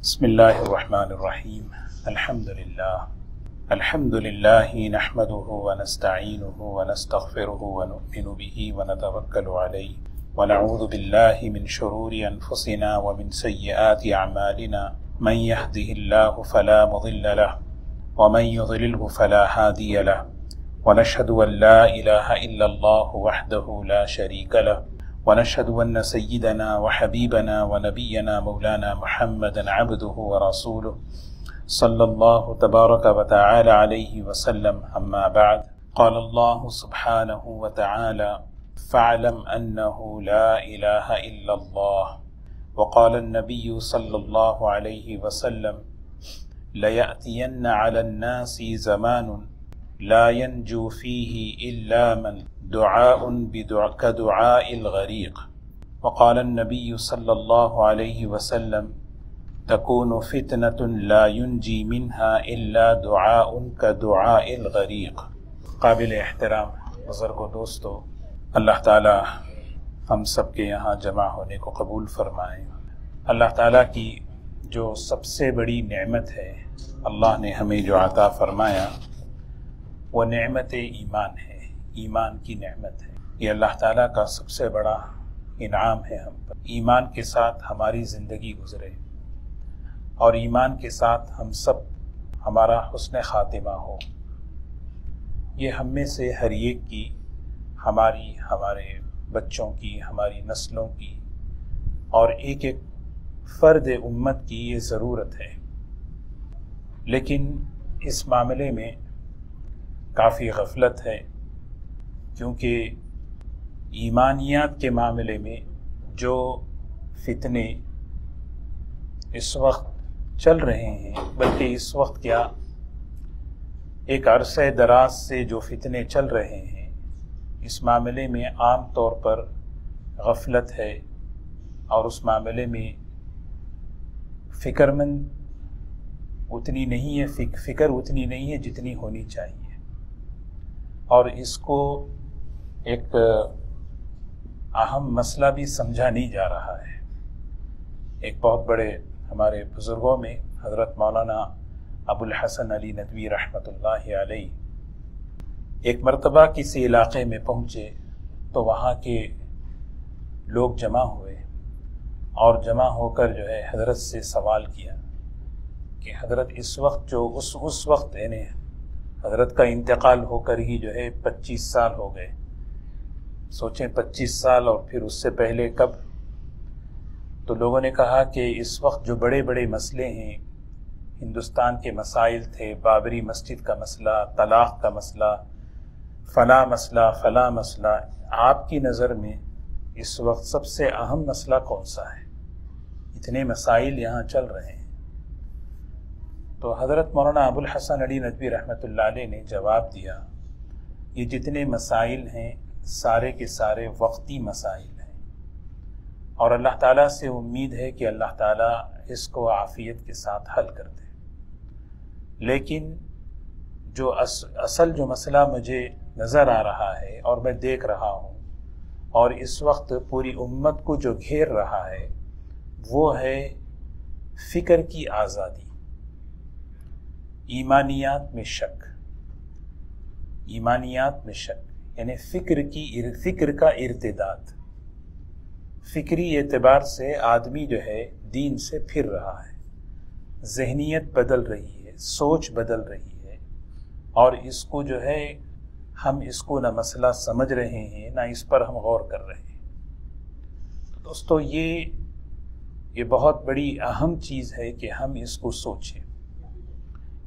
بسم الله الرحمن الرحيم. الحمد لله نحمده ونستعينه ونستغفره ونؤمن به ونتوكل عليه ونعوذ بالله من شرور أنفسنا ومن سيئات أعمالنا من يهده الله فلا مضل له ومن يضلله فلا هادي له ونشهد أن لا إله إلا الله وحده لا شريك له ونشهد أن سيدنا وحبيبنا ونبينا مولانا محمدا عبده ورسوله صلى الله تبارك وتعالى عليه وسلم. أما بعد، قال الله سبحانه وتعالى: فاعلم أنه لا إله إلا الله. وقال النبي صلى الله عليه وسلم: ليأتين على الناس زمان لا ينجو فيه إلا من دعاء كدعاء الغريق. وقال النبي صلى الله عليه وسلم: تكون فتنة لا ينجي منها إلا دعاء كدعاء الغريق. قابل احترام بزرگ و دوستو، اللہ تعالی ہم سب کے یہاں جمع ہونے کو قبول فرمائے۔ اللہ تعالیٰ کی جو سب سے بڑی نعمت ہے، اللہ نے ہمیں جو عطا فرمایا، وہ نعمت ایمان ہے، ایمان کی نعمت ہے۔ یہ اللہ تعالیٰ کا سب سے بڑا انعام ہے ہم پر۔ ایمان کے ساتھ ہماری زندگی گزرے اور ایمان کے ساتھ ہم سب ہمارا حسن خاتمہ ہو، یہ ہم میں سے ہر ایک کی، ہمارے بچوں کی، ہماری نسلوں کی اور ایک ایک فرد امت کی یہ ضرورت ہے۔ لیکن اس معاملے میں کافی غفلت ہے، کیونکہ ایمانیات کے معاملے میں جو فتنے اس وقت چل رہے ہیں، بلکہ اس وقت کیا ایک عرصہ دراز سے جو فتنے چل رہے ہیں، اس معاملے میں عام طور پر غفلت ہے، اور اس معاملے میں فکر اتنی نہیں ہے جتنی ہونی چاہیے، اور اس کو ایک اہم مسئلہ بھی سمجھا نہیں جا رہا ہے۔ ایک بہت بڑے ہمارے بزرگوں میں حضرت مولانا ابو الحسن علی ندوی رحمۃ اللہ علیہ ایک مرتبہ کسی علاقے میں پہنچے تو وہاں کے لوگ جمع ہوئے، اور جمع ہو کر جو ہے حضرت سے سوال کیا کہ حضرت اس وقت جو اس وقت یعنی حضرت کا انتقال ہو کر ہی جو ہے 25 سال ہو گئے، سوچیں 25 سال، اور پھر اس سے پہلے کب؟ تو لوگوں نے کہا کہ اس وقت جو بڑے بڑے مسئلے ہیں، ہندوستان کے مسائل تھے، بابری مسجد کا مسئلہ، طلاق کا مسئلہ، فلاں مسئلہ، آپ کی نظر میں اس وقت سب سے اہم مسئلہ کون سا ہے؟ اتنے مسائل یہاں چل رہے ہیں۔ تو حضرت مولانا ابو الحسن علی ندوی رحمۃ اللہ علیہ نے جواب دیا، یہ جتنے مسائل ہیں سارے کے سارے وقتی مسائل ہیں، اور اللہ تعالیٰ سے امید ہے کہ اللہ تعالیٰ اس کو عافیت کے ساتھ حل کر دے۔ لیکن جو اصل جو مسئلہ مجھے نظر آ رہا ہے اور میں دیکھ رہا ہوں، اور اس وقت پوری امت کو جو گھیر رہا ہے، وہ ہے فکر کی آزادی، ایمانیات میں شک، یعنی فکر کا ارتداد۔ فکری اعتبار سے آدمی جو ہے دین سے پھر رہا ہے، ذہنیت بدل رہی ہے، سوچ بدل رہی ہے، اور اس کو جو ہے ہم اس کو نہ مسئلہ سمجھ رہے ہیں، نہ اس پر ہم غور کر رہے ہیں۔ تو دوستو، یہ بہت بڑی اہم چیز ہے کہ ہم اس کو سوچیں،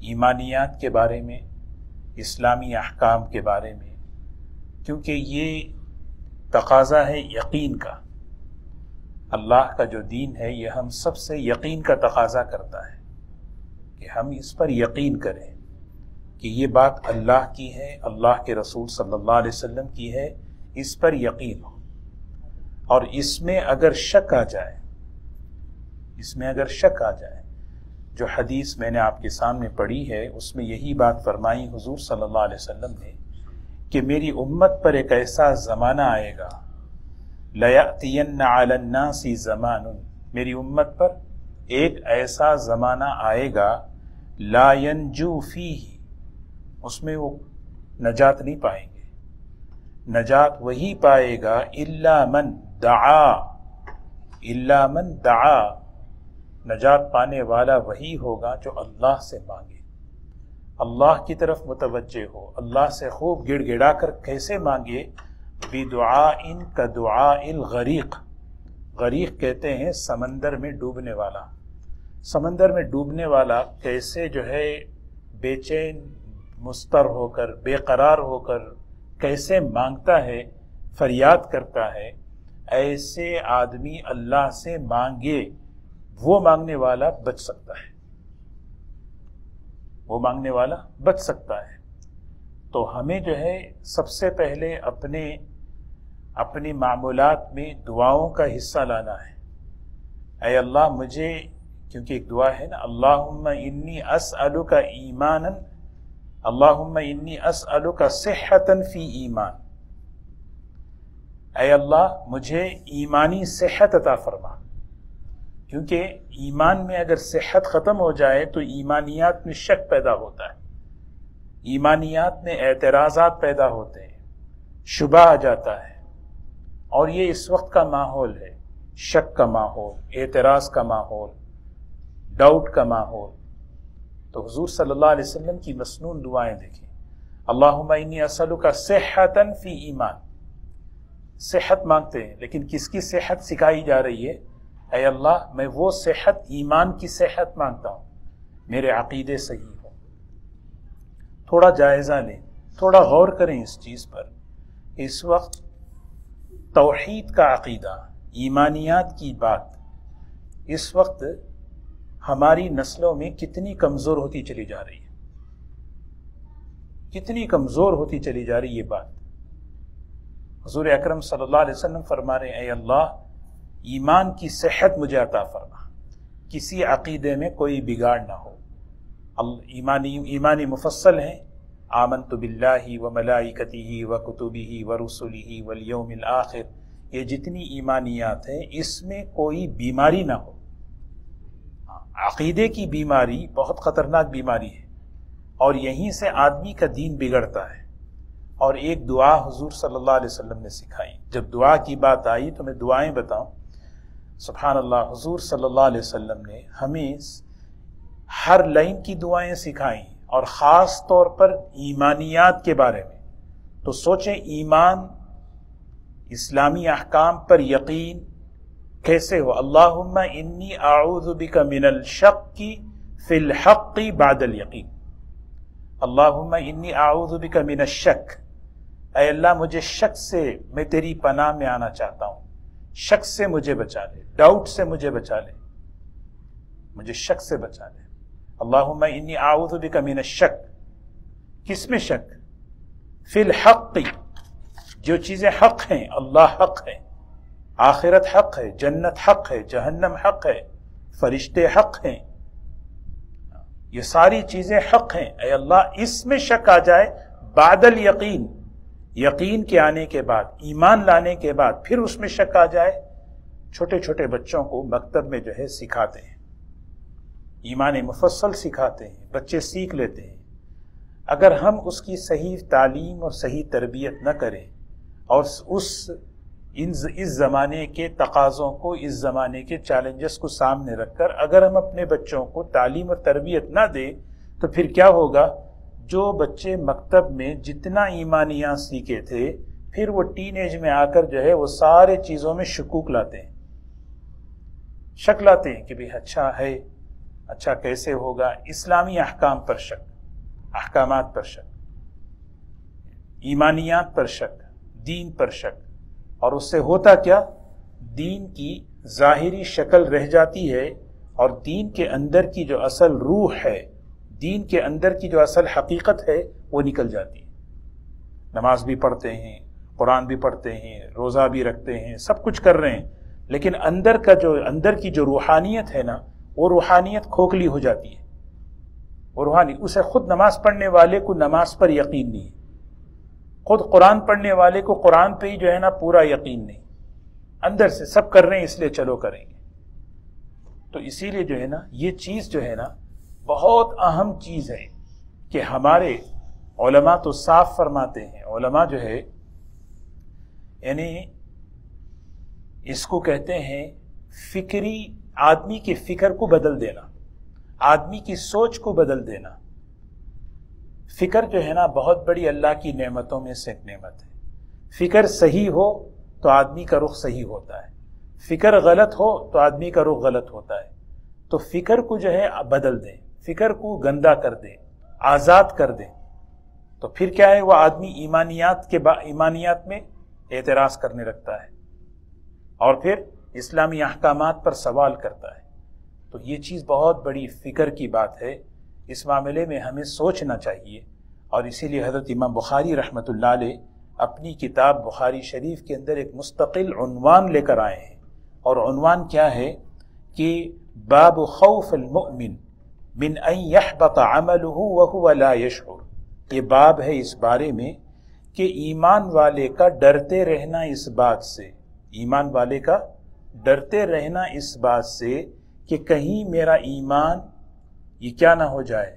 ایمانیات کے بارے میں، اسلامی احکام کے بارے میں، کیونکہ یہ تقاضا ہے یقین کا۔ اللہ کا جو دین ہے یہ ہم سب سے یقین کا تقاضا کرتا ہے کہ ہم اس پر یقین کریں کہ یہ بات اللہ کی ہے، اللہ کے رسول صلی اللہ علیہ وسلم کی ہے، اس پر یقین ہو۔ اور اس میں اگر شک آ جائے، جو حدیث میں نے آپ کے سامنے پڑھی ہے، اس میں یہی بات فرمائی حضور صلی اللہ علیہ وسلم نے کہ میری امت پر ایک ایسا زمانہ آئے گا، لَيَأْتِيَنَّ عَلَى النَّاسِ زَمَانٌ، میری امت پر ایک ایسا زمانہ آئے گا لا ینجو فیہ، اس میں وہ نجات نہیں پائیں گے. نجات وہی پائے گا الا من دعا، الا من دعا، نجات پانے والا وہی ہوگا جو اللہ سے مانگے، اللہ کی طرف متوجہ ہو، اللہ سے خوب گڑ گڑا کر کیسے مانگے؟ بدعاء کدعاء الغریق، غریق کہتے ہیں سمندر میں ڈوبنے والا. سمندر میں ڈوبنے والا کیسے جو ہے بے چین مضطر ہو کر، بے قرار ہو کر کیسے مانگتا ہے، فریاد کرتا ہے، ایسے آدمی اللہ سے مانگے، وہ مانگنے والا بچ سکتا ہے، وہ مانگنے والا بچ سکتا ہے. تو ہمیں جو ہے سب سے پہلے اپنی معمولات میں دعاؤں کا حصہ لانا ہے. اے اللہ مجھے، کیونکہ ایک دعا ہے نا، اللہم انی اسألک ایمانا، اللہم انی اسألک صحتا فی ایمان، اے اللہ مجھے ایمانی صحت عطا فرما. کیونکہ ایمان میں اگر صحت ختم ہو جائے تو ایمانیات میں شک پیدا ہوتا ہے، ایمانیات میں اعتراضات پیدا ہوتے ہیں، شبہ آ جاتا ہے. اور یہ اس وقت کا ماحول ہے، شک کا ماحول، اعتراض کا ماحول، ڈاؤٹ کا ماحول. تو حضور صلی اللہ علیہ وسلم کی مسنون دعائیں دیکھیں، اللہم انی اسألک صحتا فی ایمان، صحت مانگتے ہیں، لیکن کس کی صحت سکھائی جا رہی ہے؟ اے اللہ میں وہ صحت، ایمان کی صحت مانگتا ہوں، میرے عقیدے صحیح ہوں. تھوڑا جائزہ لیں، تھوڑا غور کریں اس چیز پر. اس وقت توحید کا عقیدہ، ایمانیات کی بات اس وقت ہماری نسلوں میں کتنی کمزور ہوتی چلی جا رہی ہے، کتنی کمزور ہوتی چلی جا رہی یہ بات. حضور اکرم صلی اللہ علیہ وسلم فرما رہے ہیں، اے اللہ ایمان کی صحت مجھے عطا فرما، کسی عقیدے میں کوئی بگاڑ نہ ہو. ایمانی مفصل ہیں، آمنت باللہ وملائکتہ وکتبہ ورسلہ والیوم الآخر، یہ جتنی ایمانیات ہیں اس میں کوئی بیماری نہ ہو. عقیدے کی بیماری بہت خطرناک بیماری ہے، اور یہیں سے آدمی کا دین بگڑتا ہے. اور ایک دعا حضور صلی اللہ علیہ وسلم نے سکھائی. جب دعا کی بات آئی تو میں دعائیں بتاؤں. سبحان اللہ، حضور صلی اللہ علیہ وسلم نے ہمیں ہر لائن کی دعائیں سکھائیں، اور خاص طور پر ایمانیات کے بارے میں. تو سوچیں ایمان، اسلامی احکام پر یقین کیسے ہو. اللہم انی اعوذ بک من الشک فی الحق بعد الیقین، اللہم انی اعوذ بک من الشک، اے اللہ مجھے شک سے، میں تیری پناہ میں آنا چاہتا ہوں، شک سے مجھے بچا لے، ڈاؤٹ سے مجھے بچا لے، مجھے شک سے بچا لے. اللہم انی اعوذ بک من الشک، کس میں شک؟ فی الحق، جو چیزیں حق ہیں، اللہ حق ہے، آخرت حق ہے، جنت حق ہے، جہنم حق ہے، فرشتے حق ہیں، یہ ساری چیزیں حق ہیں. اے اللہ اس میں شک آ جائے بعد الیقین، یقین کے آنے کے بعد، ایمان لانے کے بعد پھر اس میں شک آ جائے. چھوٹے چھوٹے بچوں کو مکتب میں جو ہے سکھاتے ہیں، ایمان مفصل سکھاتے ہیں، بچے سیکھ لیتے ہیں. اگر ہم اس کی صحیح تعلیم اور صحیح تربیت نہ کریں، اور اس زمانے کے تقاضوں کو، اس زمانے کے چیلنجز کو سامنے رکھ کر اگر ہم اپنے بچوں کو تعلیم اور تربیت نہ دیں، تو پھر کیا ہوگا؟ جو بچے مکتب میں جتنا ایمانیات سیکھے تھے، پھر وہ ٹین ایج میں آ کر جو ہے وہ سارے چیزوں میں شکوک لاتے ہیں، شک لاتے ہیں کہ بھی اچھا ہے، اچھا کیسے ہوگا. اسلامی احکام پر شک، احکامات پر شک، ایمانیات پر شک، دین پر شک. اور اس سے ہوتا کیا؟ دین کی ظاہری شکل رہ جاتی ہے، اور دین کے اندر کی جو اصل روح ہے، دین کے اندر کی جو اصل حقیقت ہے وہ نکل جاتی ہے. نماز بھی پڑھتے ہیں، قرآن بھی پڑھتے ہیں، روزہ بھی رکھتے ہیں، سب کچھ کر رہے ہیں، لیکن اندر کی جو روحانیت ہے نا، وہ روحانیت کھوکھلی ہو جاتی ہے. وہ روحانی، اسے خود نماز پڑھنے والے کو نماز پر یقین نہیں ہے، خود قرآن پڑھنے والے کو قرآن پہ ہی جو ہے نا پورا یقین نہیں. اندر سے سب کر رہے ہیں اس لیے چلو کریں گے. تو اسی لیے جو ہے نا یہ چیز جو ہے نا بہت اہم چیز ہے کہ ہمارے علماء تو صاف فرماتے ہیں، علماء جو ہے یعنی اس کو کہتے ہیں فکری، آدمی کی فکر کو بدل دینا، آدمی کی سوچ کو بدل دینا۔ فکر جو ہے نا بہت بڑی اللہ کی نعمتوں میں سے ایک نعمت ہے۔ فکر صحیح ہو تو آدمی کا رخ صحیح ہوتا ہے، فکر غلط ہو تو آدمی کا رخ غلط ہوتا ہے۔ تو فکر کو جو ہے بدل دیں، فکر کو گندا کر دیں، آزاد کر دیں، تو پھر کیا ہے، وہ آدمی ایمانیات میں اعتراض کرنے لگتا ہے اور پھر اسلامی احکامات پر سوال کرتا ہے۔ تو یہ چیز بہت بڑی فکر کی بات ہے، اس معاملے میں ہمیں سوچنا چاہیے۔ اور اسی لیے حضرت امام بخاری رحمۃ اللہ علیہ اپنی کتاب بخاری شریف کے اندر ایک مستقل عنوان لے کر آئے ہیں، اور عنوان کیا ہے کہ باب خوف المؤمن من ان يحبط عمله وهو لا يشعر۔ یہ باب ہے اس بارے میں کہ ایمان والے کا ڈرتے رہنا اس بات سے، ایمان والے کا ڈرتے رہنا اس بات سے کہ کہیں میرا ایمان یہ کیا نہ ہو جائے،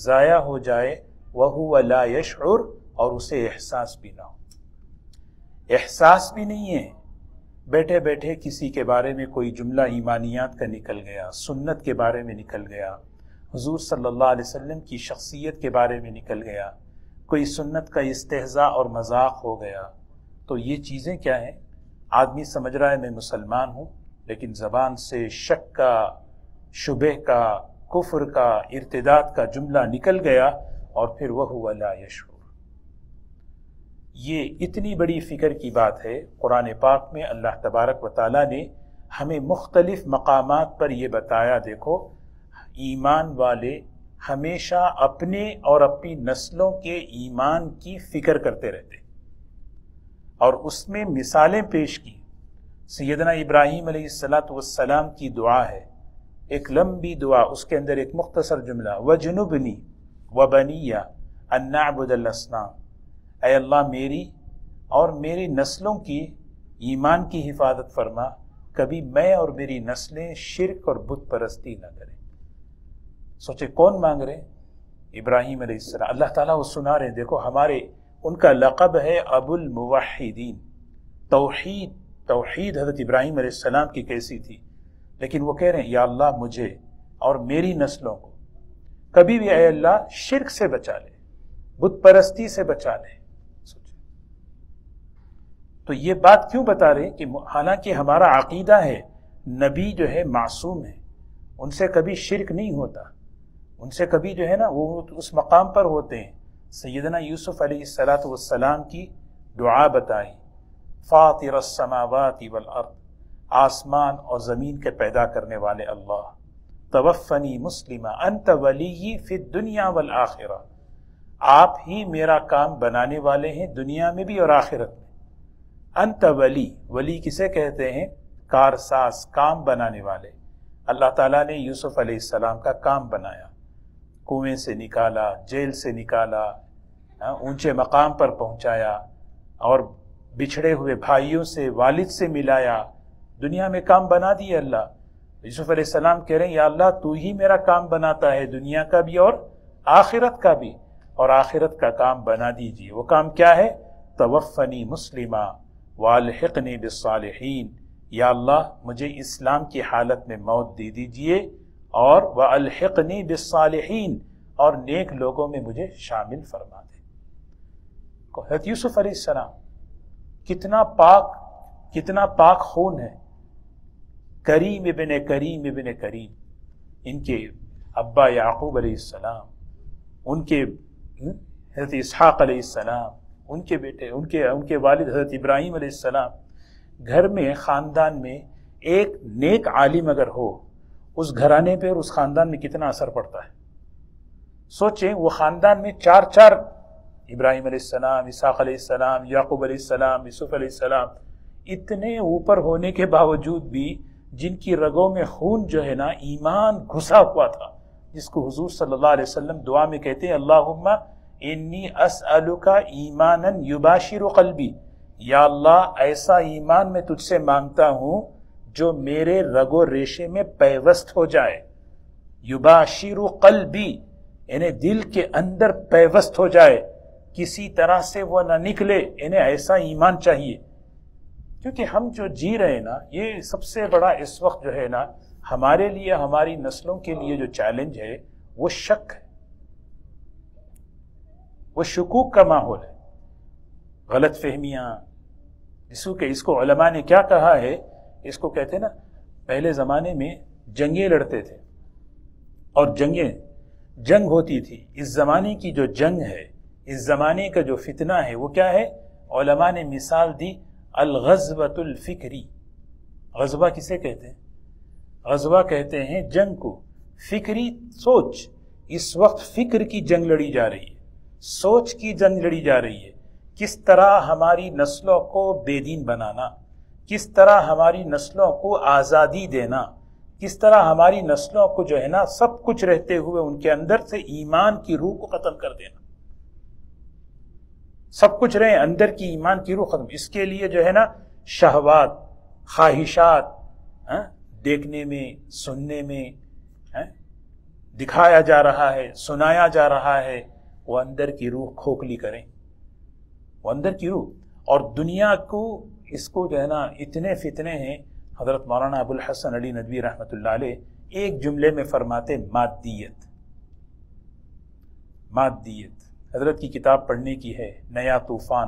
ضائع ہو جائے، وَهُوَ لَا يَشْعُرُ، اور اسے احساس بھی نہ ہو۔ احساس بھی نہیں ہے، بیٹھے بیٹھے کسی کے بارے میں کوئی جملہ ایمانیات کا نکل گیا، سنت کے بارے میں نکل گیا، حضور صلی اللہ علیہ وسلم کی شخصیت کے بارے میں نکل گیا، کوئی سنت کا استہزاء اور مذاق ہو گیا، تو یہ چیزیں کیا ہیں، آدمی سمجھ رہا ہے میں مسلمان ہوں، لیکن زبان سے شک کا، شبہ کا، کفر کا، ارتداد کا جملہ نکل گیا، اور پھر وَهُوَ لَا يَشْعُرُ۔ یہ اتنی بڑی فکر کی بات ہے۔ قرآن پاک میں اللہ تبارک و تعالیٰ نے ہمیں مختلف مقامات پر یہ بتایا، دیکھو ایمان والے ہمیشہ اپنے اور اپنی نسلوں کے ایمان کی فکر کرتے رہتے، اور اس میں مثالیں پیش کی۔ سیدنا ابراہیم علیہ السلام کی دعا ہے، ایک لمبی دعا، اس کے اندر ایک مختصر جملہ، وَجْنُبْنِي وَبَنِيَّ أَن نَّعْبُدَ الْأَصْنَامَ، اے اللہ میری اور میری نسلوں کی ایمان کی حفاظت فرما، کبھی میں اور میری نسلیں شرک اور بت پرستی نہ کریں۔ سوچے کون مانگ رہے؟ ابراہیم علیہ السلام۔ اللہ تعالیٰ وہ سنا رہے ہیں، دیکھو ہمارے ان کا لقب ہے ابو الموحدین۔ توحید حضرت ابراہیم علیہ السلام کی کیسی تھی، لیکن وہ کہہ رہے ہیں یا اللہ مجھے اور میری نسلوں کو کبھی بھی اے اللہ شرک سے بچا لے، بت پرستی سے بچا لے۔ تو یہ بات کیوں بتا رہے کہ حالانکہ ہمارا عقیدہ ہے نبی جو ہے معصوم ہے، ان سے کبھی شرک نہیں ہوتا، ان سے کبھی جو ہے نا وہ اس مقام پر ہوتے ہیں۔ سیدنا یوسف علیہ السلام کی دعا بتائی، فاطر السماوات والارض، آسمان اور زمین کے پیدا کرنے والے اللہ، توفنی مسلمہ انت ولی فی الدنیا والآخرہ، آپ ہی میرا کام بنانے والے ہیں دنیا میں بھی اور آخرت میں۔ انت ولی، ولی کسے کہتے ہیں؟ کارساز، کام بنانے والے۔ اللہ تعالیٰ نے یوسف علیہ السلام کا کام بنایا، کنویں سے نکالا، جیل سے نکالا، اونچے مقام پر پہنچایا، اور بچھڑے ہوئے بھائیوں سے، والد سے ملایا، دنیا میں کام بنا دیا اللہ۔ یوسف علیہ السلام کہہ رہے ہیں یا اللہ تو ہی میرا کام بناتا ہے، دنیا کا بھی اور آخرت کا بھی، اور آخرت کا کام بنا دیجیے۔ وہ کام کیا ہے؟ توفنی مسلمہ والحقنی بالصالحین، یا اللہ مجھے اسلام کی حالت میں موت دے دیجیے، اور والحقنی بالصالحین، اور نیک لوگوں میں مجھے شامل فرما دے۔ حضرت یوسف علیہ السلام کتنا پاک خون ہے، کریم ابن کریم، ان کے ابا یعقوب علیہ السلام، ان کے حضرت اسحاق علیہ السلام، ان کے بیٹے، ان کے والد حضرت ابراہیم علیہ السلام۔ گھر میں، خاندان میں ایک نیک عالم اگر ہو، اس گھرانے پہ اور اس خاندان میں کتنا اثر پڑتا ہے۔ سوچیں وہ خاندان میں چار ابراہیم علیہ السلام، اسحاق علیہ السلام، یعقوب علیہ السلام، یوسف علیہ السلام، اتنے اوپر ہونے کے باوجود بھی جن کی رگوں میں خون جو ہے نا ایمان گھسا ہوا تھا، جس کو حضور صلی اللہ علیہ وسلم دعا میں کہتے ہیں اللہم انی اسألک ایمانا یباشر قلبی، یا اللہ ایسا ایمان میں تجھ سے مانگتا ہوں جو میرے رگ و ریشے میں پیوست ہو جائے، یباشر قلبی یعنی دل کے اندر پیوست ہو جائے، کسی طرح سے وہ نہ نکلے، انہیں ایسا ایمان چاہیے. کیونکہ ہم جو جی رہے ہیں نا، یہ سب سے بڑا اس وقت جو ہے نا ہمارے لیے، ہماری نسلوں کے لیے جو چیلنج ہے وہ شک ہے، وہ شکوک کا ماحول ہے، غلط فہمیاں. اس کو علماء نے کیا کہا ہے، اس کو کہتے ہیں نا، پہلے زمانے میں جنگیں لڑتے تھے اور جنگ ہوتی تھی. اس زمانے کی جو جنگ ہے، اس زمانے کا جو فتنہ ہے وہ کیا ہے؟ علماء نے مثال دی الغزوۃ الفکری. غزوہ کسے کہتے ہیں؟ غزوہ کہتے ہیں جنگ کو. فکری سوچ، اس وقت فکر کی جنگ لڑی جا رہی ہے، سوچ کی جنگ لڑی جا رہی ہے. کس طرح ہماری نسلوں کو بے دین بنانا، کس طرح ہماری نسلوں کو آزادی دینا، کس طرح ہماری نسلوں کو جو ہے نا سب کچھ رہتے ہوئے ان کے اندر سے ایمان کی روح کو ختم کر دینا. سب کچھ رہے اندر کی ایمان کی روح ختم. اس کے لیے جو ہے نا شہوات، خواہشات دیکھنے میں، سننے میں دکھایا جا رہا ہے، سنایا جا رہا ہے، وہ اندر کی روح کھوکھلی کریں، وہ اندر کی روح. اور دنیا کو اس کو جو ہے نا اتنے فتنے ہیں. حضرت مولانا ابو الحسن علی ندوی رحمۃ اللہ علیہ ایک جملے میں فرماتے مادیت. مادیت حضرت کی کتاب پڑھنے کی ہے، نیا طوفان،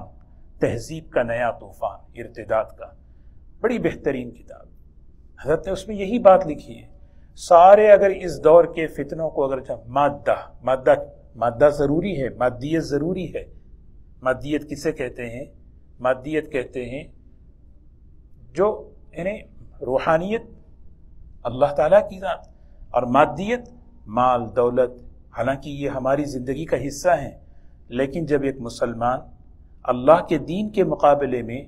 تہذیب کا نیا طوفان، ارتداد کا، بڑی بہترین کتاب. حضرت نے اس میں یہی بات لکھی ہے. سارے اگر اس دور کے فتنوں کو اگر مادہ ضروری ہے، مادیت ضروری ہے. مادیت کسے کہتے ہیں؟ مادیت کہتے ہیں جو یعنی روحانیت، اللہ تعالیٰ کی ذات، اور مادیت مال دولت. حالانکہ یہ ہماری زندگی کا حصہ ہیں، لیکن جب ایک مسلمان اللہ کے دین کے مقابلے میں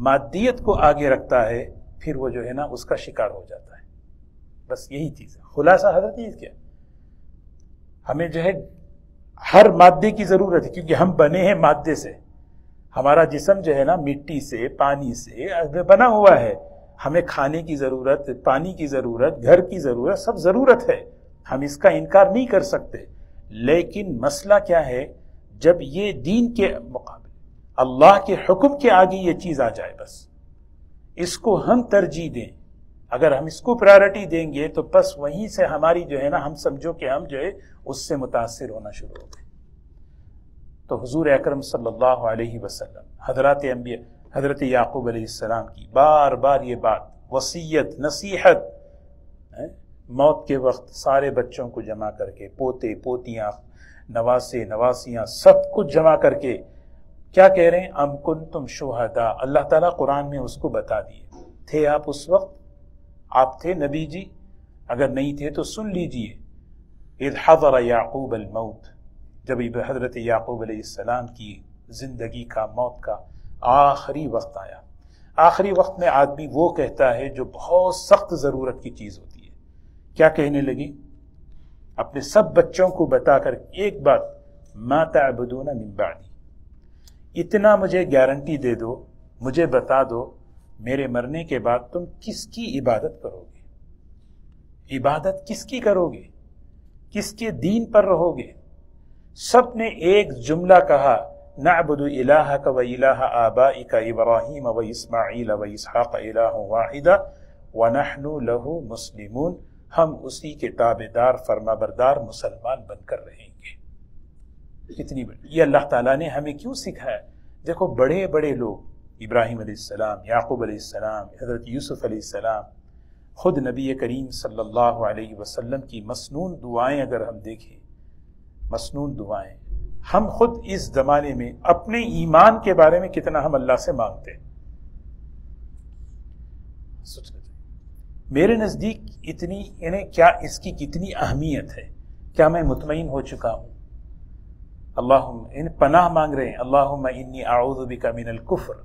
مادیت کو آگے رکھتا ہے، پھر وہ جو ہے نا اس کا شکار ہو جاتا ہے. بس یہی چیز ہے. خلاصہ حضرت یہ کیا، ہمیں جو ہے ہر مادے کی ضرورت ہے، کیونکہ ہم بنے ہیں مادے سے. ہمارا جسم جو ہے نا مٹی سے، پانی سے بنا ہوا ہے. ہمیں کھانے کی ضرورت، پانی کی ضرورت، گھر کی ضرورت، سب ضرورت ہے. ہم اس کا انکار نہیں کر سکتے. لیکن مسئلہ کیا ہے، جب یہ دین کے مقابلے اللہ کے حکم کے آگے یہ چیز آ جائے، بس اس کو ہم ترجیح دیں. اگر ہم اس کو پرائرٹی دیں گے تو بس وہیں سے ہماری جو ہے نا ہم سمجھو کہ ہم جو ہے اس سے متاثر ہونا شروع ہو گئے. تو حضور اکرم صلی اللہ علیہ وسلم، حضرات انبیاء، حضرت یعقوب علیہ السلام کی بار بار یہ بات، وصیت، نصیحت، موت کے وقت سارے بچوں کو جمع کر کے، پوتے پوتیاں، نواسے نواسیاں، سب کچھ جمع کر کے کیا کہہ رہے ہیں؟ ام کنتم شہداء. اللہ تعالیٰ قرآن میں اس کو بتا دیے، تھے آپ اس وقت؟ آپ تھے نبی جی؟ اگر نہیں تھے تو سن لیجئے. اذ حضر یعقوب الموت، جب حضرت یعقوب علیہ السلام کی زندگی کا، موت کا آخری وقت آیا. آخری وقت میں آدمی وہ کہتا ہے جو بہت سخت ضرورت کی چیز ہوتی ہے. کیا کہنے لگی؟ اپنے سب بچوں کو بتا کر ایک بات، ما تعبدون من بعدی، اتنا مجھے گارنٹی دے دو، مجھے بتا دو میرے مرنے کے بعد تم کس کی عبادت کرو گے؟ عبادت کس کی کرو گے؟ کس کے دین پر رہو گے؟ سب نے ایک جملہ کہا، نعبد الہک و الہ آبائک ابراہیم و اسماعیل و اسحاق الہ واحدا ونحن لہ مسلمون. ہم اسی کے تابعدار، فرما بردار مسلمان بن کر رہیں گے. کتنی بڑی یہ اللہ تعالیٰ نے ہمیں کیوں سکھایا. دیکھو بڑے بڑے لوگ، ابراہیم علیہ السلام، یعقوب علیہ السلام، حضرت یوسف علیہ السلام، خود نبی کریم صلی اللہ علیہ وسلم کی مسنون دعائیں اگر ہم دیکھیں، مسنون دعائیں، ہم خود اس زمانے میں اپنے ایمان کے بارے میں کتنا ہم اللہ سے مانگتے ہیں. میرے نزدیک اتنی یعنی کیا اس کی کتنی اہمیت ہے. کیا میں مطمئن ہو چکا ہوں؟ اللہم پناہ مانگ رہے ہیں، اللہم انی اعوذ بک من الکفر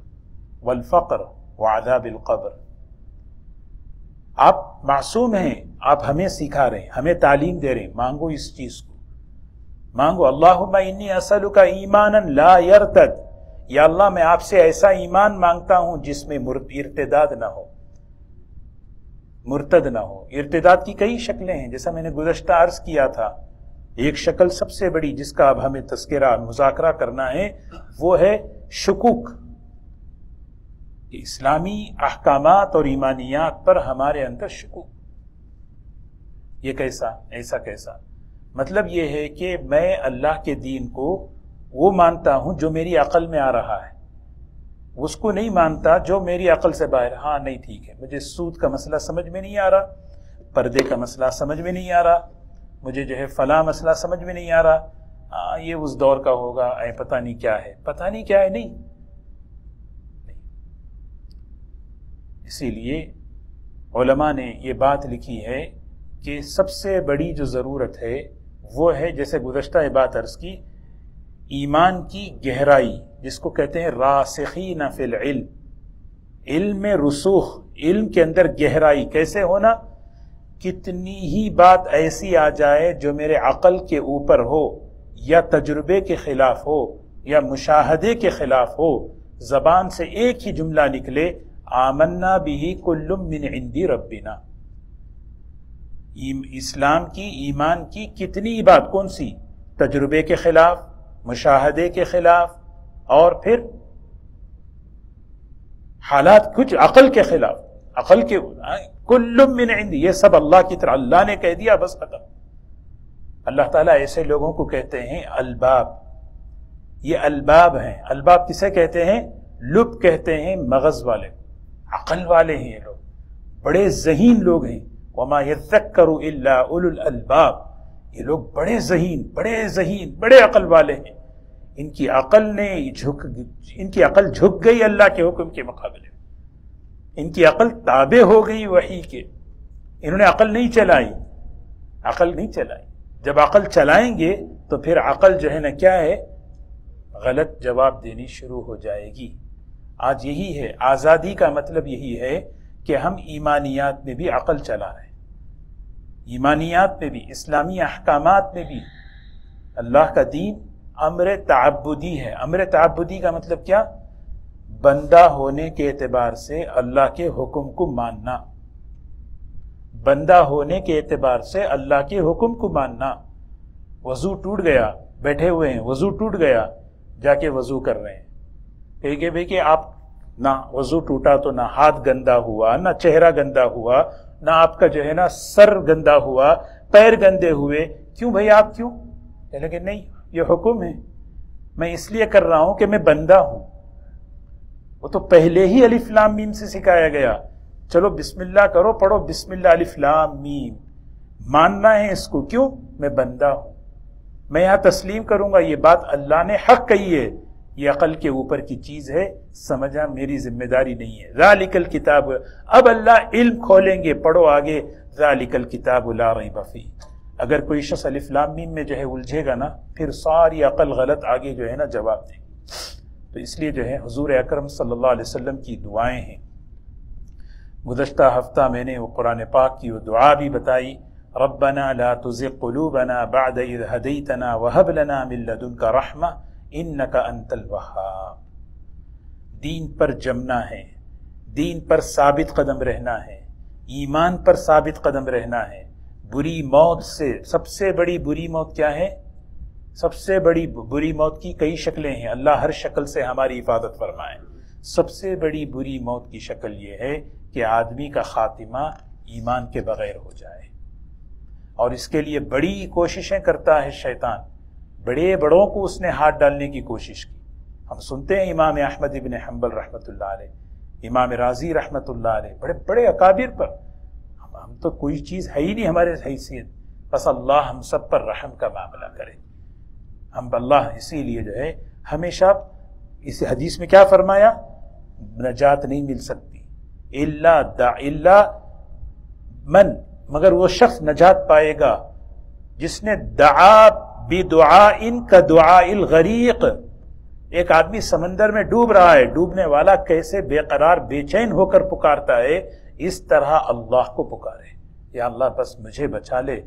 والفقر وعذاب القبر. آپ معصوم ہیں، آپ ہمیں سکھا رہے ہیں، ہمیں تعلیم دے رہے ہیں، مانگو اس چیز کو، مانگو. اللہم انی اسألک ایمانا لا یرتد، یا اللہ میں آپ سے ایسا ایمان مانگتا ہوں جس میں ارتداد نہ ہو. مرتد نہ ہو۔ ارتداد کی کئی شکلیں ہیں، جیسا میں نے گزشتہ عرض کیا تھا۔ ایک شکل سب سے بڑی جس کا اب ہمیں تذکرہ مذاکرہ کرنا ہے وہ ہے شکوک، کہ اسلامی احکامات اور ایمانیات پر ہمارے اندر شکوک۔ یہ کیسا؟ ایسا کیسا؟ مطلب یہ ہے کہ میں اللہ کے دین کو وہ مانتا ہوں جو میری عقل میں آ رہا ہے، اس کو نہیں مانتا جو میری عقل سے باہر۔ ہاں نہیں ٹھیک ہے، مجھے سود کا مسئلہ سمجھ میں نہیں آ رہا، پردے کا مسئلہ سمجھ میں نہیں آ رہا، مجھے جو ہے فلاں مسئلہ سمجھ میں نہیں آ رہا، ہاں یہ اس دور کا ہوگا، پتہ نہیں کیا ہے، پتہ نہیں کیا ہے، نہیں۔ اسی لیے علماء نے یہ بات لکھی ہے کہ سب سے بڑی جو ضرورت ہے وہ ہے، جیسے گزشتہ بات عرض کی، ایمان کی گہرائی، جس کو کہتے ہیں راسخین فی العلم، علم میں رسوخ، علم کے اندر گہرائی کیسے ہونا؟ کتنی ہی بات ایسی آ جائے جو میرے عقل کے اوپر ہو، یا تجربے کے خلاف ہو، یا مشاہدے کے خلاف ہو، زبان سے ایک ہی جملہ نکلے، آمنا بہ کل من عند ربنا۔ اسلام کی، ایمان کی کتنی بات، کون سی؟ تجربے کے خلاف، مشاہدے کے خلاف، اور پھر حالات کچھ عقل کے خلاف، عقل کے کل من عند، یہ سب اللہ کی طرح، اللہ نے کہہ دیا بس ختم۔ اللہ تعالیٰ ایسے لوگوں کو کہتے ہیں الباب، یہ الباب ہیں۔ الباب کسے کہتے ہیں؟ لب کہتے ہیں مغز والے، عقل والے ہیں یہ لوگ، بڑے ذہین لوگ ہیں۔ وما یذکر الا اولو الالباب، یہ لوگ بڑے ذہین، بڑے عقل والے ہیں۔ ان کی عقل جھک گئی اللہ کے حکم کے مقابلے، ان کی عقل تابع ہو گئی وحی کے، انہوں نے عقل نہیں چلائی۔ جب عقل چلائیں گے تو پھر عقل جو ہے نا کیا ہے؟ غلط جواب دینی شروع ہو جائے گی۔ آج یہی ہے آزادی کا مطلب، یہی ہے کہ ہم ایمانیات میں بھی عقل چلا رہے ہیں، ایمانیات میں بھی، اسلامی احکامات میں بھی۔ اللہ کا دین امر تعبدی ہے۔ امر تعبدی کا مطلب کیا؟ بندہ ہونے کے اعتبار سے اللہ کے حکم کو ماننا، بندہ ہونے کے اعتبار سے اللہ کے حکم کو ماننا۔ وضو ٹوٹ گیا، بیٹھے ہوئے ہیں، وضو ٹوٹ گیا، جا کے وضو کر رہے ہیں، کہیں بھئی کہ آپ نہ وضو ٹوٹا تو نہ ہاتھ گندا ہوا، نہ چہرہ گندا ہوا، نہ آپ کا جو ہے نا سر گندا ہوا، پیر گندے ہوئے، کیوں بھئی آپ کیوں؟ لیکن نہیں، یہ حکم ہے، میں اس لیے کر رہا ہوں کہ میں بندہ ہوں۔ وہ تو پہلے ہی الف لام میم سے سکھایا گیا، چلو بسم اللہ کرو، پڑھو بسم اللہ الف لام میم، ماننا ہے اس کو، کیوں؟ میں بندہ ہوں، میں یہاں تسلیم کروں گا، یہ بات اللہ نے حق کہی ہے، یہ عقل کے اوپر کی چیز ہے، سمجھا میری ذمہ داری نہیں ہے۔ ذالک الکتاب، اب اللہ علم کھولیں گے، پڑھو آگے، ذالک الکتاب لا ریب فیہ۔ اگر کوئی شخص الف لام میم میں جو ہے الجھے گا نا، پھر ساری عقل غلط آگے جو ہے نا جواب دے گی۔ تو اس لیے جو ہے حضور اکرم صلی اللہ علیہ وسلم کی دعائیں ہیں۔ گزشتہ ہفتہ میں نے وہ قرآن پاک کی وہ دعا بھی بتائی، ربنا لا تزغ قلوبنا بعد اذ ہدیتنا وہب لنا من لدنک رحمہ انک انت الوہاب۔ دین پر جمنا ہے، دین پر ثابت قدم رہنا ہے، ایمان پر ثابت قدم رہنا ہے۔ بری موت سے، سب سے بڑی بری موت کیا ہے؟ سب سے بڑی بری موت کی کئی شکلیں ہیں، اللہ ہر شکل سے ہماری حفاظت فرمائے۔ سب سے بڑی بری موت کی شکل یہ ہے کہ آدمی کا خاتمہ ایمان کے بغیر ہو جائے، اور اس کے لیے بڑی کوششیں کرتا ہے شیطان، بڑوں کو اس نے ہاتھ ڈالنے کی کوشش کی۔ ہم سنتے ہیں امام احمد ابن حنبل رحمۃ اللہ علیہ، امام رازی رحمۃ اللہ علیہ، بڑے اکابر پر، ہم تو کوئی چیز ہے ہی نہیں ہمارے حیثیت، بس اللہ ہم سب پر رحم کا معاملہ کرے۔ ہم اللہ اسی لیے جو ہے ہمیشہ، اس حدیث میں کیا فرمایا؟ نجات نہیں مل سکتی الا من، مگر وہ شخص نجات پائے گا جس نے دعا بدعاء کدعاء الغریق۔ ایک آدمی سمندر میں ڈوب رہا ہے، ڈوبنے والا کیسے بے قرار بے چین ہو کر پکارتا ہے، اس طرح اللہ کو پکارے، یا اللہ بس مجھے بچا لے،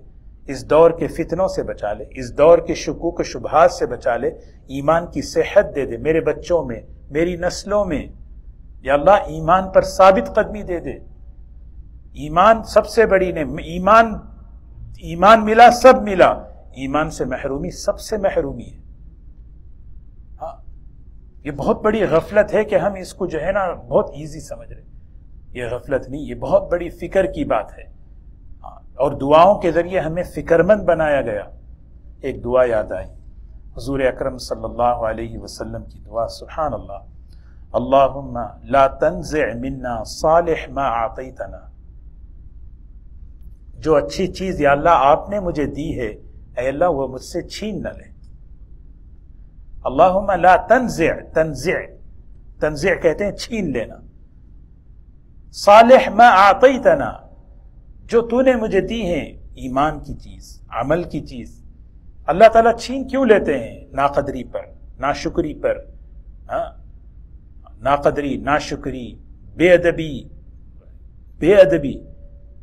اس دور کے فتنوں سے بچا لے، اس دور کے شکوک و شبہات سے بچا لے، ایمان کی صحت دے دے میرے بچوں میں، میری نسلوں میں، یا اللہ ایمان پر ثابت قدمی دے دے۔ ایمان سب سے بڑی ایمان ملا سب ملا، ایمان سے محرومی سب سے محرومی ہے۔ ہاں یہ بہت بڑی غفلت ہے کہ ہم اس کو جو ہے نا بہت ایزی سمجھ رہے، یہ غفلت نہیں، یہ بہت بڑی فکر کی بات ہے۔ اور دعاؤں کے ذریعے ہمیں فکر مند بنایا گیا۔ ایک دعا یاد آئی، حضور اکرم صلی اللہ علیہ وسلم کی دعا، سبحان اللہ، اللہم لا تنزع منا صالح ما اعطیتنا، جو اچھی چیز یا اللہ آپ نے مجھے دی ہے، اے اللہ وہ مجھ سے چھین نہ لے۔ اللہم لا تنزع، تنزع کہتے ہیں چھین لینا، صالح ما اعطیتنا، جو تو نے مجھے دی ہیں ایمان کی چیز، عمل کی چیز، اللہ تعالیٰ چھین کیوں لیتے ہیں؟ ناقدری پر، ناشکری پر، ناقدری، ناشکری، بے ادبی۔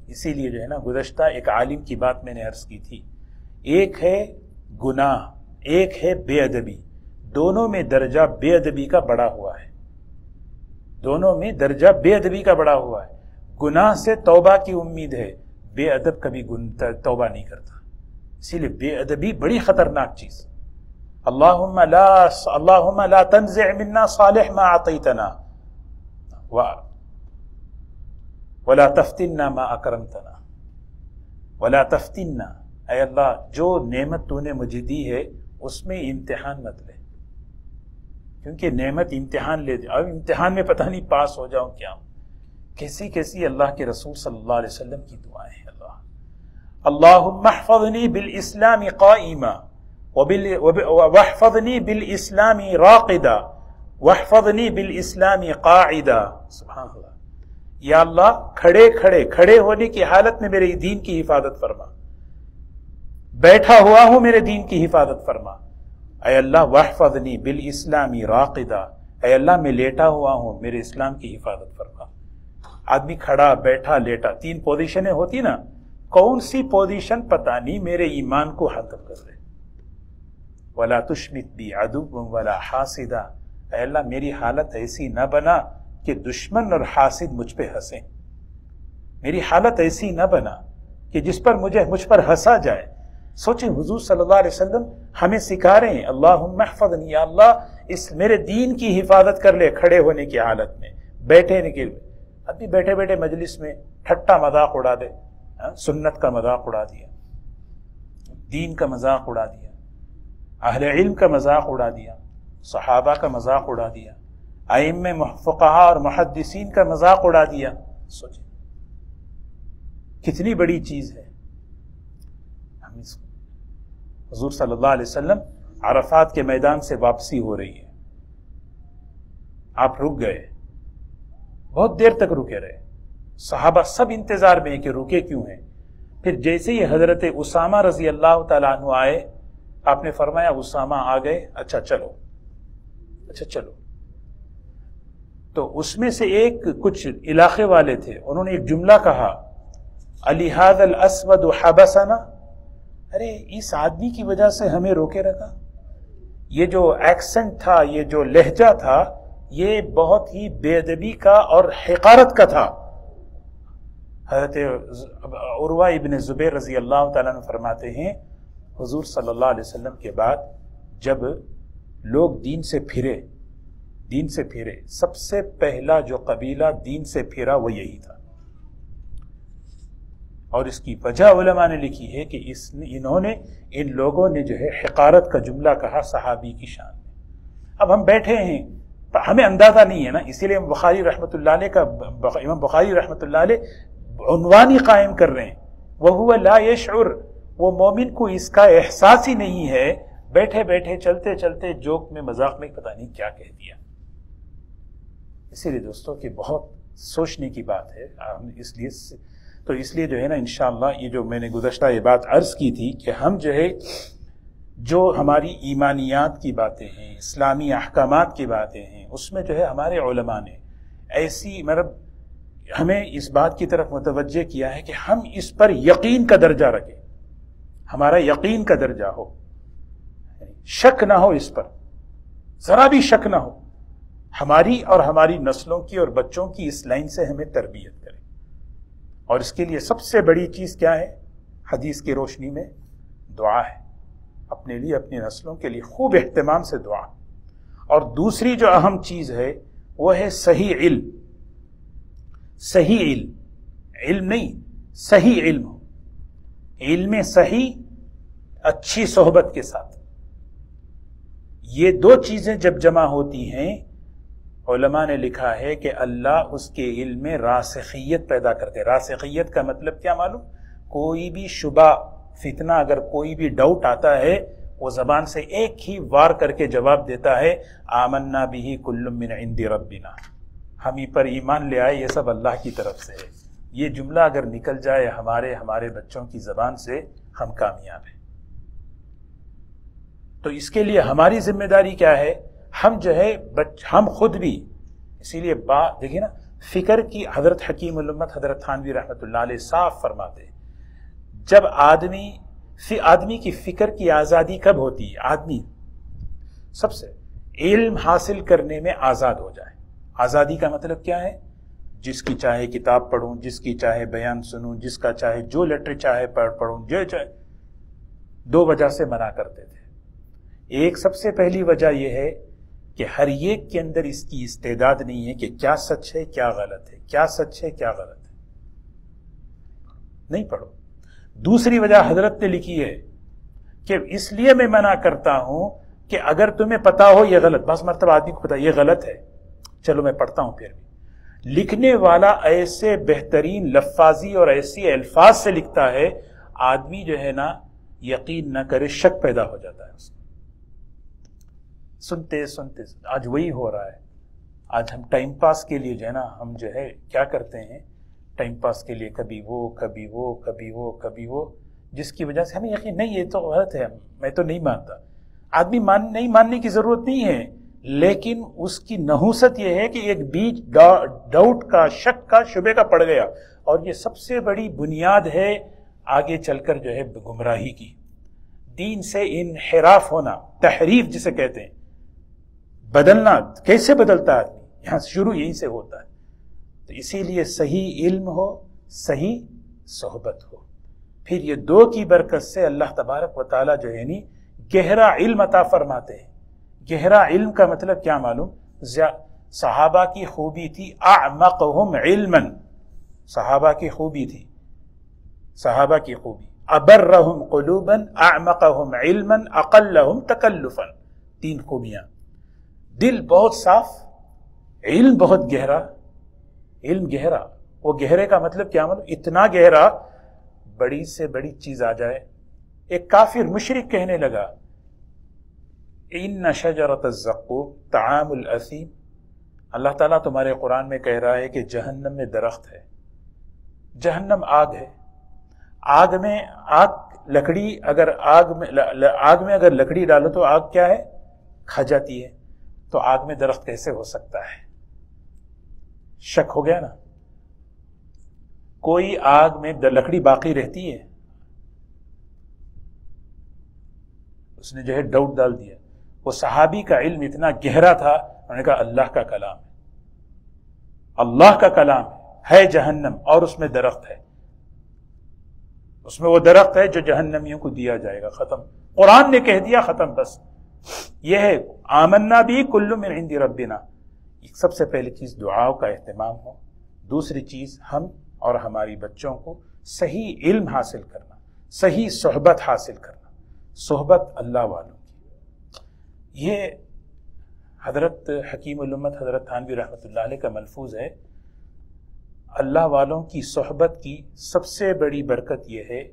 اسی لیے جو ہے نا گزشتہ ایک عالم کی بات میں نے عرض کی تھی، ایک ہے گناہ، ایک ہے بے ادبی، دونوں میں درجہ بے ادبی کا بڑا ہوا ہے، دونوں میں درجہ بے ادبی کا بڑا ہوا ہے۔ گناہ سے توبہ کی امید ہے، بے ادب کبھی توبہ نہیں کرتا، اسی لیے بے ادبی بڑی خطرناک چیز۔ اللہم لا تنزع منا صالح ما اعطیتنا ولا تفتنا ما اکرمتنا، ولا تفتنا، اے اللہ جو نعمت تو نے مجھے دی ہے اس میں امتحان مت لے، کیونکہ نعمت امتحان لے دے، اب امتحان میں پتہ نہیں پاس ہو جاؤں کیا ہوں۔ کیسی کیسی اللہ کے رسول صلی اللہ علیہ وسلم کی دعائیں ہیں۔ اللہم احفظنی بالاسلام قائما واحفظنی بالاسلام راقدا واحفظنی بالاسلام قاعدا، سبحان اللہ، یا اللہ کھڑے ہونے کی حالت میں میرے دین کی حفاظت فرما، بیٹھا ہوا ہوں میرے دین کی حفاظت فرما، اے اللہ واحفظنی بالاسلام راقدا، اے اللہ میں لیٹا ہوا ہوں میرے اسلام کی حفاظت فرما۔ آدمی کھڑا، بیٹھا، لیٹا، تین پوزیشنیں ہوتی نا، کون سی پوزیشن پتہ نہیں میرے ایمان کو ختم کر دے۔ وَلَا تُشْمِتْ بِي عَدُوًّا وَلَا حَاسِدًا، اے اللہ میری حالت ایسی نہ بنا کہ دشمن اور حاسد مجھ پہ ہنسیں، میری حالت ایسی نہ بنا کہ مجھ پر ہنسا جائے۔ سوچیں حضور صلی اللہ علیہ وسلم ہمیں سکھا رہے ہیں، اللہم احفظنی، یا اللہ اس میرے دین کی حفاظت کر لے کھڑے ہونے کی حالت میں، بیٹھے کے ابھی بیٹھے مجلس میں ٹھٹا مذاق اڑا دے، سنت کا مذاق اڑا دیا، دین کا مذاق اڑا دیا، اہل علم کا مذاق اڑا دیا، صحابہ کا مذاق اڑا دیا، ائمہ فقہاء اور محدثین کا مذاق اڑا دیا۔ سوچیں کتنی بڑی چیز ہے۔ ہم اس حضور صلی اللہ علیہ وسلم عرفات کے میدان سے واپسی ہو رہی ہے، آپ رک گئے، بہت دیر تک رکے رہے، صحابہ سب انتظار میں ہیں کہ رکے کیوں ہیں۔ پھر جیسے ہی حضرت اسامہ رضی اللہ تعالیٰ عنہ آئے، آپ نے فرمایا اسامہ آ گئے، اچھا چلو۔ تو اس میں سے کچھ علاقے والے تھے، انہوں نے ایک جملہ کہا، اَلِهَذَا الْأَسْوَدُ حَبَسَنَا، ارے اس آدمی کی وجہ سے ہمیں روکے رکھا۔ یہ جو ایکسنٹ تھا، یہ جو لہجہ تھا، یہ بہت ہی بے ادبی کا اور حقارت کا تھا۔ حضرت عروہ ابن زبیر رضی اللہ تعالیٰ عنہ فرماتے ہیں، حضور صلی اللہ علیہ وسلم کے بعد جب لوگ دین سے پھرے، سب سے پہلا جو قبیلہ دین سے پھرا وہ یہی تھا، اور اس کی وجہ علماء نے لکھی ہے کہ ان لوگوں نے جو ہے حقارت کا جملہ کہا صحابی کی شان میں۔ اب ہم بیٹھے ہیں، ہمیں اندازہ نہیں ہے نا، اسی لیے امام بخاری رحمۃ اللہ علیہ عنوان ہی قائم کر رہے ہیں، وَهُوَ لَا يَشْعُرُ، وہ مومن کو اس کا احساس ہی نہیں ہے، بیٹھے چلتے جوک میں مذاق میں پتہ نہیں کیا کہہ دیا۔ اسی لیے دوستوں کہ بہت سوچنے کی بات ہے، اس لیے جو ہے نا انشاءاللہ یہ جو میں نے گزشتہ یہ بات عرض کی تھی کہ ہم جو ہے جو ہماری ایمانیات کی باتیں ہیں، اسلامی احکامات کی باتیں ہیں، اس میں جو ہے ہمارے علماء نے ایسی ہمیں اس بات کی طرف متوجہ کیا ہے کہ ہم اس پر یقین کا درجہ رکھیں، ہمارا یقین کا درجہ ہو، شک نہ ہو، اس پر ذرا بھی شک نہ ہو، ہماری اور ہماری نسلوں کی اور بچوں کی اس لائن سے ہمیں تربیت کریں۔ اور اس کے لیے سب سے بڑی چیز کیا ہے؟ حدیث کی روشنی میں دعا ہے، اپنے لیے اپنی نسلوں کے لیے خوب اہتمام سے دعا۔ اور دوسری جو اہم چیز ہے وہ ہے صحیح علم۔ صحیح علم، علم نہیں، صحیح علم ہو، علم صحیح اچھی صحبت کے ساتھ۔ یہ دو چیزیں جب جمع ہوتی ہیں، علماء نے لکھا ہے کہ اللہ اس کے علم میں راسخیت پیدا کرتے۔ راسخیت کا مطلب کیا معلوم؟ کوئی بھی شبہ فتنہ، اگر کوئی بھی ڈاؤٹ آتا ہے، وہ زبان سے ایک ہی وار کر کے جواب دیتا ہے، آمنا بہ کل من عند ربنا، ہم ہی پر ایمان لے آئے، یہ سب اللہ کی طرف سے ہے۔ یہ جملہ اگر نکل جائے ہمارے بچوں کی زبان سے، ہم کامیاب ہیں۔ تو اس کے لیے ہماری ذمہ داری کیا ہے؟ ہم جو ہے ہم خود بھی، اسی لیے دیکھیے نا، فکر کی حضرت حکیم الامت حضرت تھانوی رحمۃ اللہ علیہ صاف فرماتے ہیں، جب آدمی کی فکر کی آزادی کب ہوتی ہے؟ آدمی سب سے علم حاصل کرنے میں آزاد ہو جائے۔ آزادی کا مطلب کیا ہے؟ جس کی چاہے کتاب پڑھوں، جس کی چاہے بیان سنوں، جس کا چاہے جو لیٹر چاہے پڑھوں، جو چاہے۔ دو وجہ سے منع کرتے تھے۔ ایک سب سے پہلی وجہ یہ ہے کہ ہر ایک کے اندر اس کی استعداد نہیں ہے کہ کیا سچ ہے کیا غلط ہے، کیا سچ ہے کیا غلط ہے، نہیں پڑھو۔ دوسری وجہ حضرت نے لکھی ہے کہ اس لیے میں منع کرتا ہوں کہ اگر تمہیں پتا ہو یہ غلط، بعض مرتبہ آدمی کو پتا یہ غلط ہے، چلو میں پڑھتا ہوں پھر بھی۔ لکھنے والا ایسے بہترین لفاظی اور ایسی الفاظ سے لکھتا ہے، آدمی جو ہے نا یقین نہ کرے، شک پیدا ہو جاتا ہے اس میں۔ سنتے سنتے آج وہی ہو رہا ہے۔ آج ہم ٹائم پاس کے لیے جو ہے نا، ہم جو ہے کیا کرتے ہیں ٹائم پاس کے لیے، کبھی وہ کبھی وہ کبھی وہ کبھی وہ، جس کی وجہ سے ہمیں یقین نہیں، یہ تو غلط ہے، میں تو نہیں مانتا۔ آدمی نہیں ماننے کی ضرورت نہیں ہے، لیکن اس کی نحوست یہ ہے کہ ایک بیچ ڈاؤٹ کا، شک کا، شبے کا پڑ گیا، اور یہ سب سے بڑی بنیاد ہے آگے چل کر جو ہے گمراہی کی، دین سے انحراف ہونا، تحریف جسے کہتے ہیں، بدلنا۔ کیسے بدلتا ہے آدمی؟ یہاں شروع یہیں سے ہوتا ہے۔ تو اسی لیے صحیح علم ہو، صحیح صحبت ہو، پھر یہ دو کی برکت سے اللہ تبارک و تعالیٰ جو ہے نی گہرا علم عطا فرماتے ہیں۔ گہرا علم کا مطلب کیا معلوم؟ صحابہ کی خوبی تھی اعمقہم علما، صحابہ کی خوبی تھی، صحابہ کی خوبی، ابرہم قلوبا اعمقہم علما اقلہم تکلفا، تین خوبیاں۔ دل بہت صاف، علم بہت گہرا۔ علم گہرا، وہ گہرے کا مطلب کیا مطلب؟ اتنا گہرا بڑی سے بڑی چیز آ جائے۔ ایک کافر مشرک کہنے لگا، ان شجرۃ الزقوم طعام الاثیم، اللہ تعالیٰ تمہارے قرآن میں کہہ رہا ہے کہ جہنم میں درخت ہے، جہنم آگ ہے، آگ میں لکڑی، اگر آگ میں اگر لکڑی ڈالو تو آگ کیا ہے؟ کھا جاتی ہے، تو آگ میں درخت کیسے ہو سکتا ہے؟ شک ہو گیا نا۔ کوئی آگ میں لکڑی باقی رہتی ہے؟ اس نے جو ہے ڈاؤٹ ڈال دیا۔ وہ صحابی کا علم اتنا گہرا تھا، انہوں نے کہا اللہ کا کلام ہے، اللہ کا کلام ہے جہنم، اور اس میں درخت ہے، اس میں وہ درخت ہے جو جہنمیوں کو دیا جائے گا، ختم۔ قرآن نے کہہ دیا، ختم، بس۔ یہ ہے آمنا بھی کل من عند ربنا۔ سب سے پہلی چیز دعاؤں کا اہتمام ہو، دوسری چیز ہم اور ہماری بچوں کو صحیح علم حاصل کرنا، صحیح صحبت حاصل کرنا، صحبت اللہ والوں کی۔ یہ حضرت حکیم الامت حضرت تھانوی رحمۃ اللہ علیہ کا ملفوظ ہے۔ اللہ والوں کی صحبت کی سب سے بڑی برکت یہ ہے،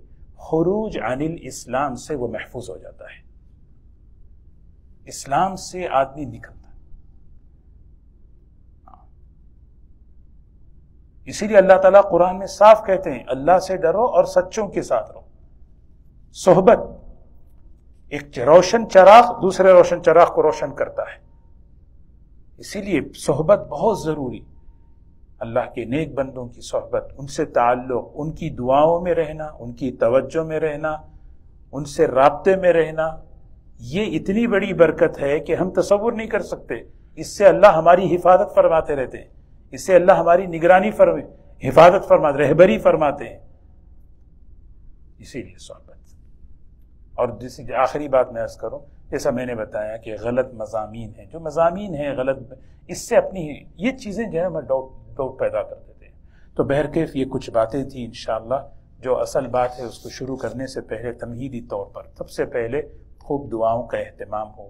خروج عن الاسلام سے وہ محفوظ ہو جاتا ہے، اسلام سے آدمی نکلتا ہے۔ اسی لیے اللہ تعالیٰ قرآن میں صاف کہتے ہیں، اللہ سے ڈرو اور سچوں کے ساتھ رہو۔ صحبت، ایک روشن چراغ دوسرے روشن چراغ کو روشن کرتا ہے، اسی لیے صحبت بہت ضروری۔ اللہ کے نیک بندوں کی صحبت، ان سے تعلق، ان کی دعاؤں میں رہنا، ان کی توجہ میں رہنا، ان سے رابطے میں رہنا، یہ اتنی بڑی برکت ہے کہ ہم تصور نہیں کر سکتے۔ اس سے اللہ ہماری حفاظت فرماتے رہتے ہیں، اس سے اللہ ہماری نگرانی حفاظت فرماتے، رہبری فرماتے ہیں. اسی لیے صحبت. اور آخری بات میں عرض کروں، جیسا میں نے بتایا کہ غلط مضامین ہیں، جو مضامین ہیں غلط، اس سے اپنی یہ چیزیں جو ہے ہمیں ڈاؤٹ پیدا کر دیتے ہیں. تو بہرکیف یہ کچھ باتیں تھیں. انشاءاللہ جو اصل بات ہے اس کو شروع کرنے سے پہلے تمہیدی طور پر سب سے پہلے خوب دعاؤں کا اہتمام ہو،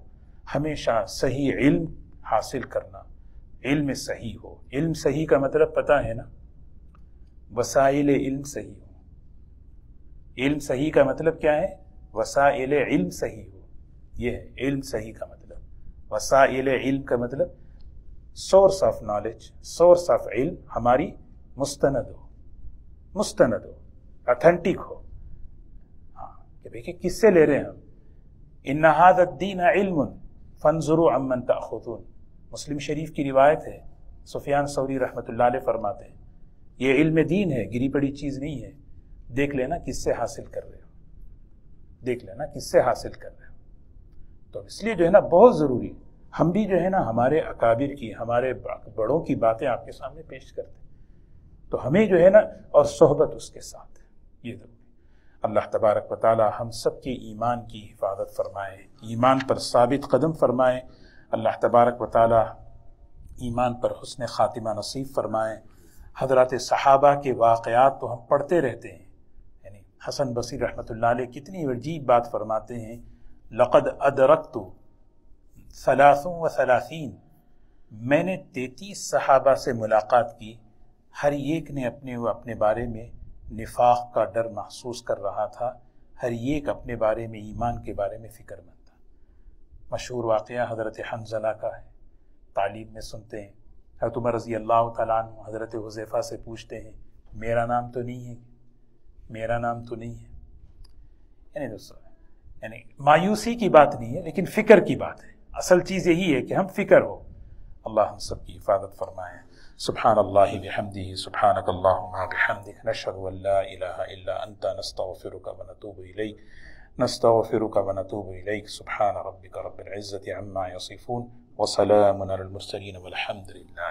ہمیشہ صحیح علم حاصل کرنا، علم صحیح ہو. علم صحیح کا مطلب پتہ ہے نا، وسائل علم صحیح ہو. علم صحیح کا مطلب کیا ہے؟ وسائل علم صحیح ہو. یہ ہے علم صحیح کا مطلب. وسائل علم کا مطلب source of knowledge, source of علم ہماری مستند ہو، اتھینٹک ہو. ہاں کہ دیکھیں کس سے لے رہے ہیں ہم. ان ھذا الدین علم فانظروا عمن تأخذون. مسلم شریف کی روایت ہے، سفیان ثوری رحمۃ اللہ علیہ فرماتے ہیں یہ علم دین ہے، گری پڑی چیز نہیں ہے. دیکھ لینا کس سے حاصل کر رہے ہو، دیکھ لینا کس سے حاصل کر رہے ہو. تو اس لیے جو ہے نا بہت ضروری، ہم بھی جو ہے نا ہمارے اکابر کی، ہمارے بڑوں کی باتیں آپ کے سامنے پیش کرتے ہیں، تو ہمیں جو ہے نا اور صحبت اس کے ساتھ ہے، یہ ضروری. اللہ تبارک و تعالی ہم سب کے ایمان کی حفاظت فرمائے، ایمان پر ثابت قدم فرمائے. اللہ تبارک و تعالی ایمان پر حسن خاتمہ نصیب فرمائے. حضرات صحابہ کے واقعات تو ہم پڑھتے رہتے ہیں. یعنی حسن بصری رحمۃ اللہ علیہ کتنی عجیب بات فرماتے ہیں، لقد ادرکت 33، میں نے 33 صحابہ سے ملاقات کی، ہر ایک نے اپنے بارے میں نفاق کا ڈر محسوس کر رہا تھا، ہر ایک اپنے بارے میں ایمان کے بارے میں فکر مند تھا. مشہور واقعہ حضرت حنظلہ کا ہے، تعلیم میں سنتے ہیں. حضرت عمر رضی اللہ تعالیٰ عنہ حضرت حذیفہ سے پوچھتے ہیں میرا نام تو نہیں ہے، میرا نام تو نہیں ہے. یعنی دوستو، یعنی مایوسی کی بات نہیں ہے لیکن فکر کی بات ہے. اصل چیز یہی ہے کہ ہم فکر ہو. اللہ ہم سب کی حفاظت فرمائے. سبحان اللہ بحمدہ، سبحانک اللہم بحمدک، نشہد ان لا الہ الا انت، نستغفرک ونتوب الیک، نستغفرک ونتوب الیک. سبحان ربک رب العزة عما یصفون، وسلام علی المرسلین والحمد للہ